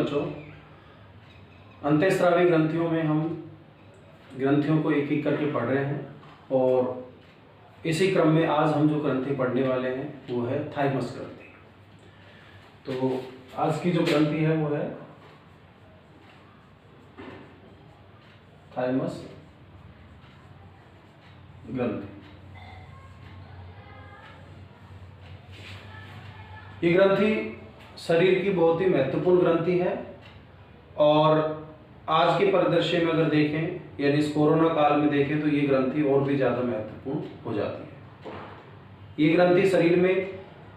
बच्चों, अंतःस्रावी ग्रंथियों में हम ग्रंथियों को एक एक करके पढ़ रहे हैं और इसी क्रम में आज हम जो ग्रंथि पढ़ने वाले हैं वो है थाइमस ग्रंथि। तो आज की जो ग्रंथि है वो है थाइमस ग्रंथि। ये ग्रंथि शरीर की बहुत ही महत्वपूर्ण ग्रंथि है और आज के परिदृश्य में अगर देखें यानी इस कोरोना काल में देखें तो ये ग्रंथि और भी ज़्यादा महत्वपूर्ण हो जाती है। ये ग्रंथि शरीर में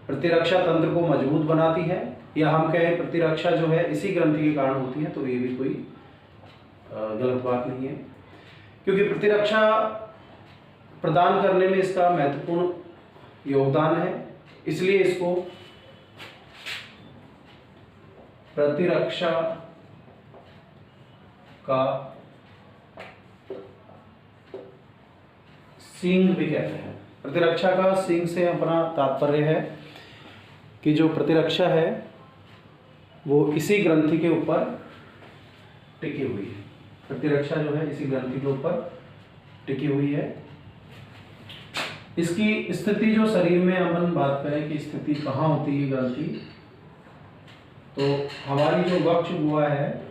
प्रतिरक्षा तंत्र को मजबूत बनाती है, या हम कहें प्रतिरक्षा जो है इसी ग्रंथि के कारण होती है, तो ये भी कोई गलत बात नहीं है, क्योंकि प्रतिरक्षा प्रदान करने में इसका महत्वपूर्ण योगदान है। इसलिए इसको प्रतिरक्षा का सिंह भी कहते हैं। प्रतिरक्षा का सिंह से अपना तात्पर्य है कि जो प्रतिरक्षा है वो इसी ग्रंथि के ऊपर टिकी हुई है। प्रतिरक्षा जो है इसी ग्रंथि के ऊपर टिकी हुई है। इसकी स्थिति जो शरीर में अपन बात करें कि स्थिति कहाँ होती है ग्रंथि, तो हमारी जो वक्ष गुहा है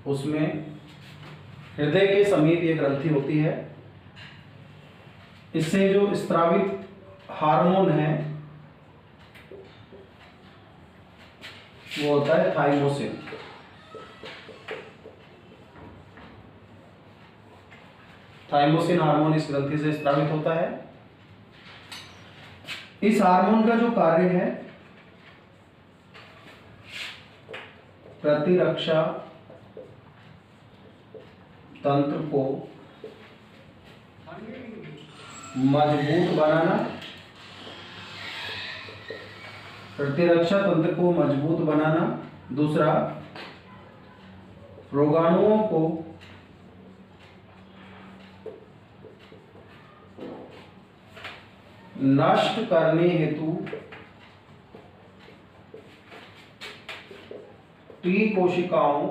उसमें हृदय के समीप ये ग्रंथि होती है। इससे जो स्रावित हार्मोन है वो होता है थाइमोसिन। थाइमोसिन हार्मोन इस ग्रंथि से स्रावित होता है। इस हार्मोन का जो कार्य है प्रतिरक्षा तंत्र को मजबूत बनाना, प्रतिरक्षा तंत्र को मजबूत बनाना। दूसरा, रोगाणुओं को नष्ट करने हेतु टी कोशिकाओं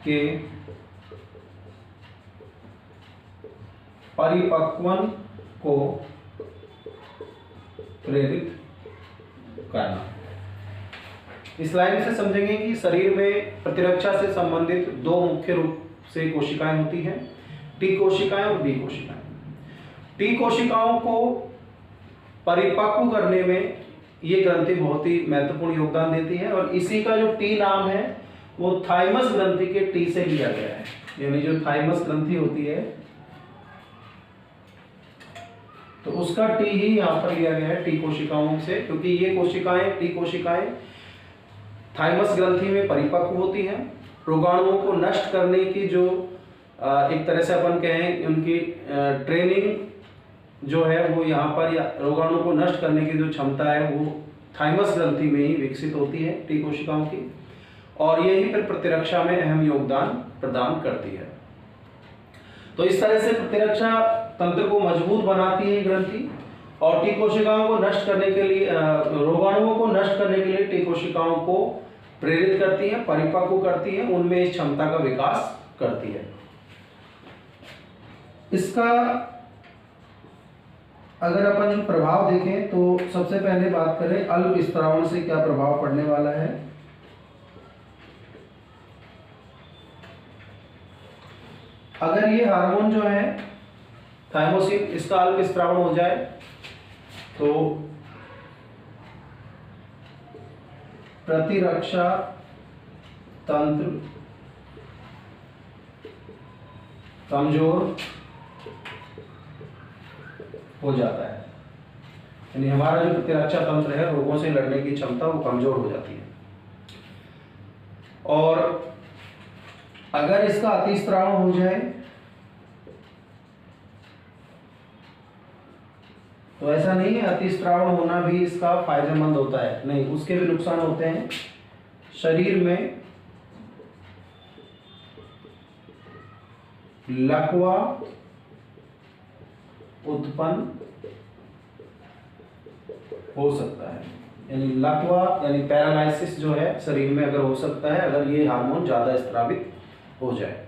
के परिपक्वन को प्रेरित करना। इस लाइन से समझेंगे कि शरीर में प्रतिरक्षा से संबंधित दो मुख्य रूप से कोशिकाएं होती हैं, टी कोशिकाएं और बी कोशिकाएं। टी कोशिकाओं को परिपक्व करने में ये ग्रंथि बहुत ही महत्वपूर्ण योगदान देती है और इसी का जो टी नाम है वो थाइमस ग्रंथि के टी से लिया गया है। यानी जो थाइमस ग्रंथि होती है तो उसका टी ही यहाँ पर लिया गया है टी कोशिकाओं से, क्योंकि ये कोशिकाएं टी कोशिकाएं थाइमस ग्रंथि में परिपक्व होती हैं। रोगाणुओं को नष्ट करने की जो एक तरह से अपन कहें उनकी ट्रेनिंग जो है वो यहाँ पर, या रोगाणु को नष्ट करने की जो क्षमता है वो थाइमस ग्रंथि में ही विकसित होती है टी कोशिकाओं की, और यही फिर प्रतिरक्षा में अहम योगदान प्रदान करती है। तो इस तरह से प्रतिरक्षा तंत्र को मजबूत बनाती है ग्रंथि और टी कोशिकाओं को नष्ट करने के लिए, रोगाणुओं को नष्ट करने के लिए टी कोशिकाओं को प्रेरित करती है, परिपक्व करती है, उनमें इस क्षमता का विकास करती है। इसका अगर अपन प्रभाव देखें तो सबसे पहले बात करें अल्प स्त्रावण से क्या प्रभाव पड़ने वाला है। अगर ये हार्मोन जो है थाइमोसिन इसका अल्प स्त्रावण हो जाए तो प्रतिरक्षा तंत्र कमजोर हो जाता है, यानी हमारा जो प्रतिरक्षा तंत्र है रोगों से लड़ने की क्षमता वो कमजोर हो जाती है। और अगर इसका अतिस्राव हो जाए तो ऐसा नहीं है अतिस्राव होना भी इसका फायदेमंद होता है, नहीं, उसके भी नुकसान होते हैं। शरीर में लकवा उत्पन्न हो सकता है, यानी लकवा यानी पैरालाइसिस जो है शरीर में अगर हो सकता है अगर ये हार्मोन ज्यादा स्रावित हो जाए।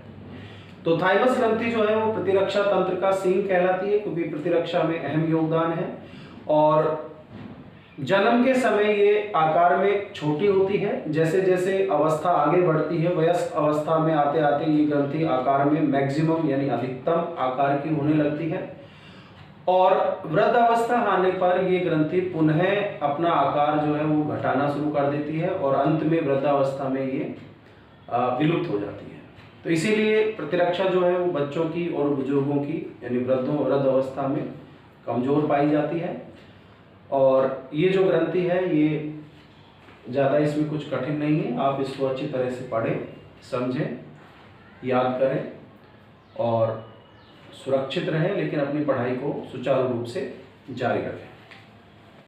तो थाइमस ग्रंथि जो है वो प्रतिरक्षा तंत्र का सींग कहलाती है, क्योंकि प्रतिरक्षा में अहम योगदान है। और जन्म के समय ये आकार में छोटी होती है, जैसे जैसे अवस्था आगे बढ़ती है वयस्क अवस्था में आते आते ये ग्रंथि आकार में मैक्सिमम यानी अधिकतम आकार की होने लगती है, और वृद्ध अवस्था आने पर ये ग्रंथि पुनः अपना आकार जो है वो घटाना शुरू कर देती है और अंत में वृद्धावस्था में ये विलुप्त हो जाती है। तो इसीलिए प्रतिरक्षा जो है वो बच्चों की और बुजुर्गों की यानी वृद्ध अवस्था में कमजोर पाई जाती है। और ये जो ग्रंथि है ये ज़्यादा इसमें कुछ कठिन नहीं है, आप इसको अच्छी तरह से पढ़ें, समझें, याद करें और सुरक्षित रहें, लेकिन अपनी पढ़ाई को सुचारू रूप से जारी रखें।